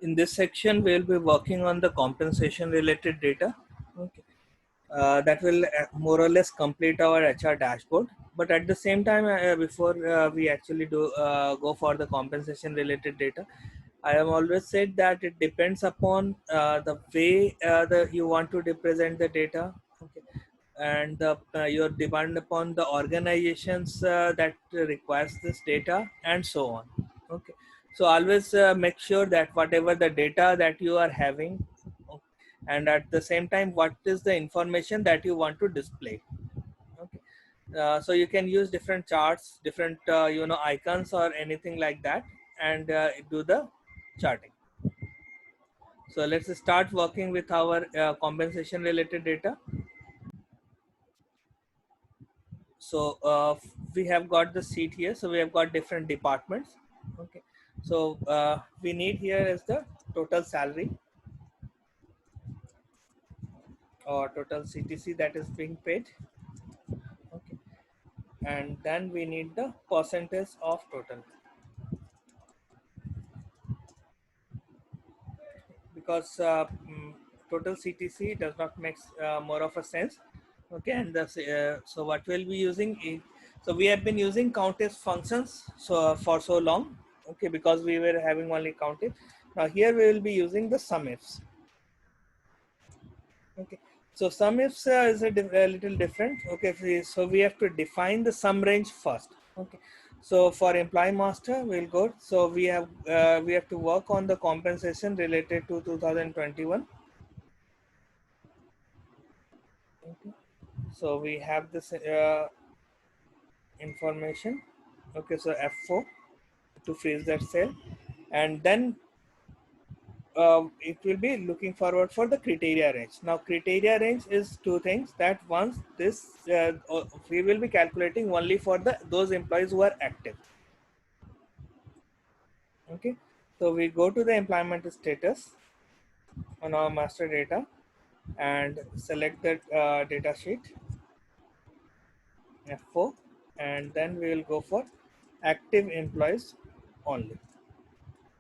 In this section, we'll be working on the compensation related data. Okay. That will more or less complete our HR dashboard. But at the same time, before we actually go for the compensation related data, I have always said that it depends upon the way you want to represent the data. Okay. And your depend upon the organizations that requires this data and so on. Okay, so always make sure that whatever the data that you are having, and at the same time what is the information that you want to display. Okay, so you can use different charts, different icons or anything like that, and do the charting. So let's start working with our compensation related data. So we have got the seat here, so we have got different departments. Okay, so we need here is the total salary or total CTC that is being paid. Okay, and then we need the percentage of total, because total CTC does not make more of a sense. Okay, and so what we'll be using is, so we have been using countif functions for so long. Okay, because we were having only countif. Now here we will be using the sum ifs. Okay, so sum ifs is a little different. Okay, so we have to define the sum range first. Okay, so for employee master we'll go. So we have to work on the compensation related to 2021. Okay, so we have this information. Okay, so F4 to freeze that cell, and then it will be looking forward for the criteria range. Now criteria range is two things, that once this we will be calculating only for the those employees who are active. Okay, so we go to the employment status on our master data and select the data sheet F4, and then we will go for active employees only.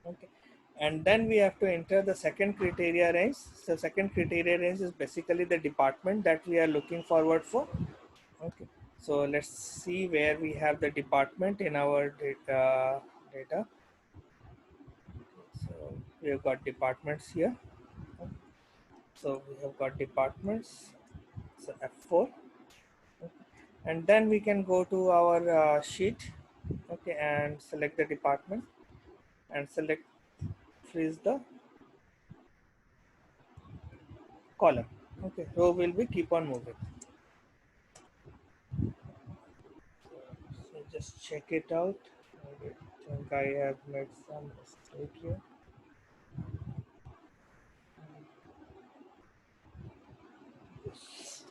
Okay, and then we have to enter the second criteria range. So second criteria range is basically the department that we are looking forward for. Okay, so let's see where we have the department in our data. So we have got departments here. So we have got departments, so F4. And then we can go to our sheet. Okay, and select the department and select freeze the column. Okay, row will be keep on moving. So just check it out. I think I have made some mistake here. Yes.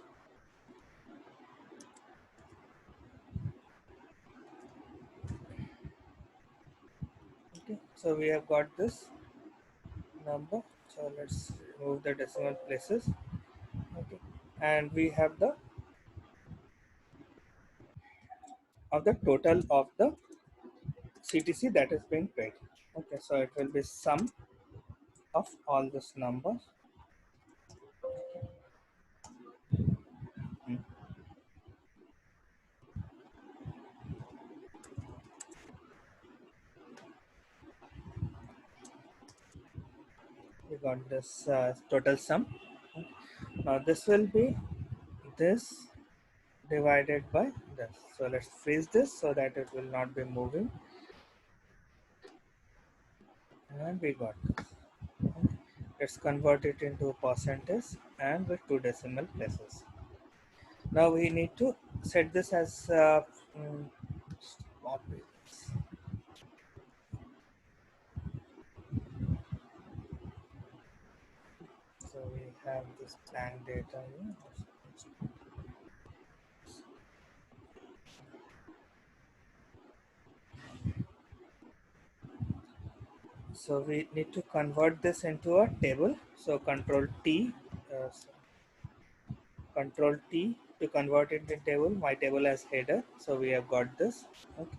Okay, so we have got this number. So let's remove the decimal places. Okay, and we have the total of the CTC that is being paid. Okay, so it will be sum of all this numbers. Hmm. We got this total sum. Now this will be this divided by this. So let's freeze this so that it will not be moving. And we got this. Okay. Let's convert it into percentage and with two decimal places. Now we need to set this as copy this. So we have this blank data here. So we need to convert this into a table. So uh, Control T to convert it in table. My table has header, so we have got this. Okay.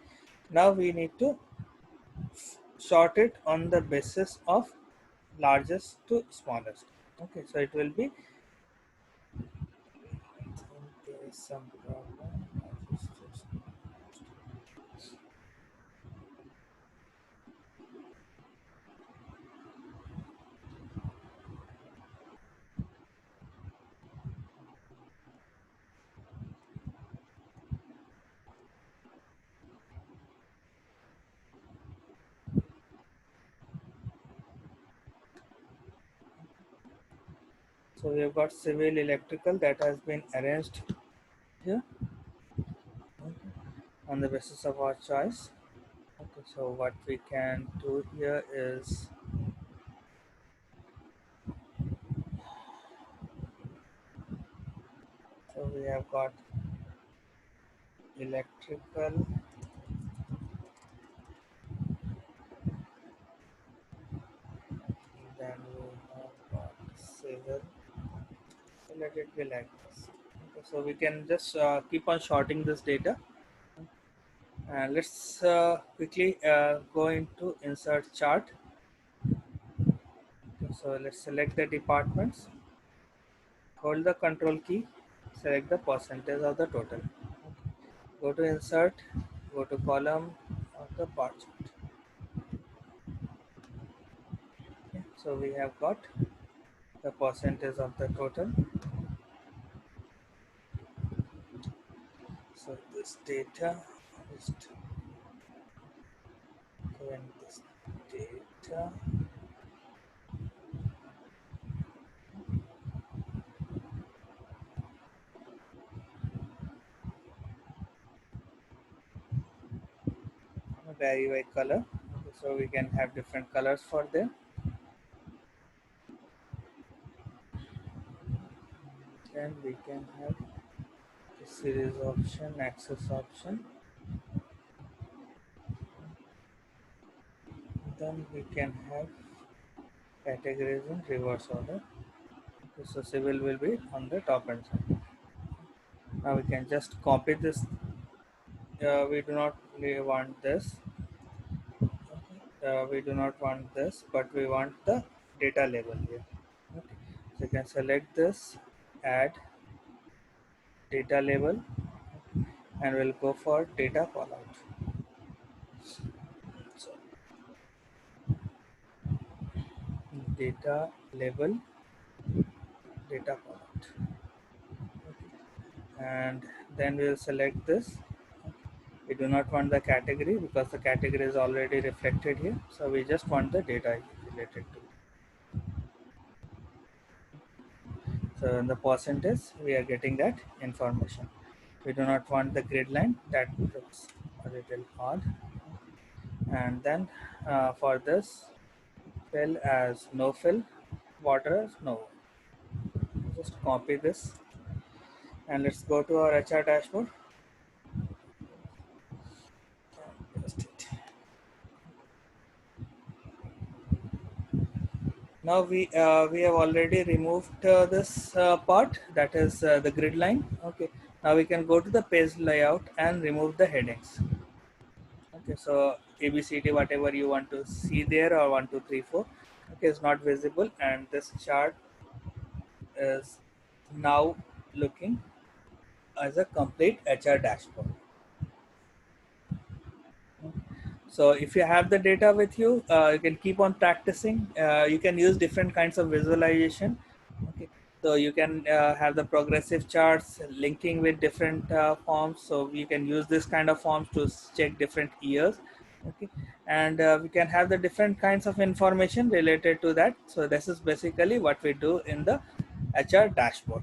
Now we need to sort it on the basis of largest to smallest. Okay, so it will be, there is some problem. So we have got civil, electrical that has been arranged here on the basis of our choice. Okay, so what we can do here is, so we have got electrical, then we have got civil. So let it be like this. Okay, so we can just keep on shorting this data. And let's quickly go into insert chart. Okay, so let's select the departments, hold the control key, select the percentage of the total. Go to insert, go to column of the bar chart. Okay, so we have got the percentage of the total. So this data is given this data. Vary by color. Okay, so we can have different colors for them. Then we can have the series option, access option. Then we can have categories in reverse order. Okay, so civil will be on the top end side. Now we can just copy this. We do not really want this. We do not want this, but we want the data label here. Okay. So you can select this, add data label, and we'll go for data callout. So data label, data callout, and then we'll select this. We do not want the category because the category is already reflected here. So we just want the data related to it. So in the percentage, we are getting that information. We do not want the grid line, that looks a little odd. And then for this, fill as no fill, water as no. Just copy this and let's go to our HR dashboard. Paste it. Now we have already removed this part, that is the grid line. Okay. Now we can go to the page layout and remove the headings. Okay. So ABCD, whatever you want to see there, or 1, 2, 3, 4, okay, is not visible, and this chart is now looking as a complete HR dashboard. So if you have the data with you, you can keep on practicing. You can use different kinds of visualization. Okay. So you can have the progressive charts linking with different forms. So you can use this kind of forms to check different years. Okay. And we can have the different kinds of information related to that. So this is basically what we do in the HR dashboard.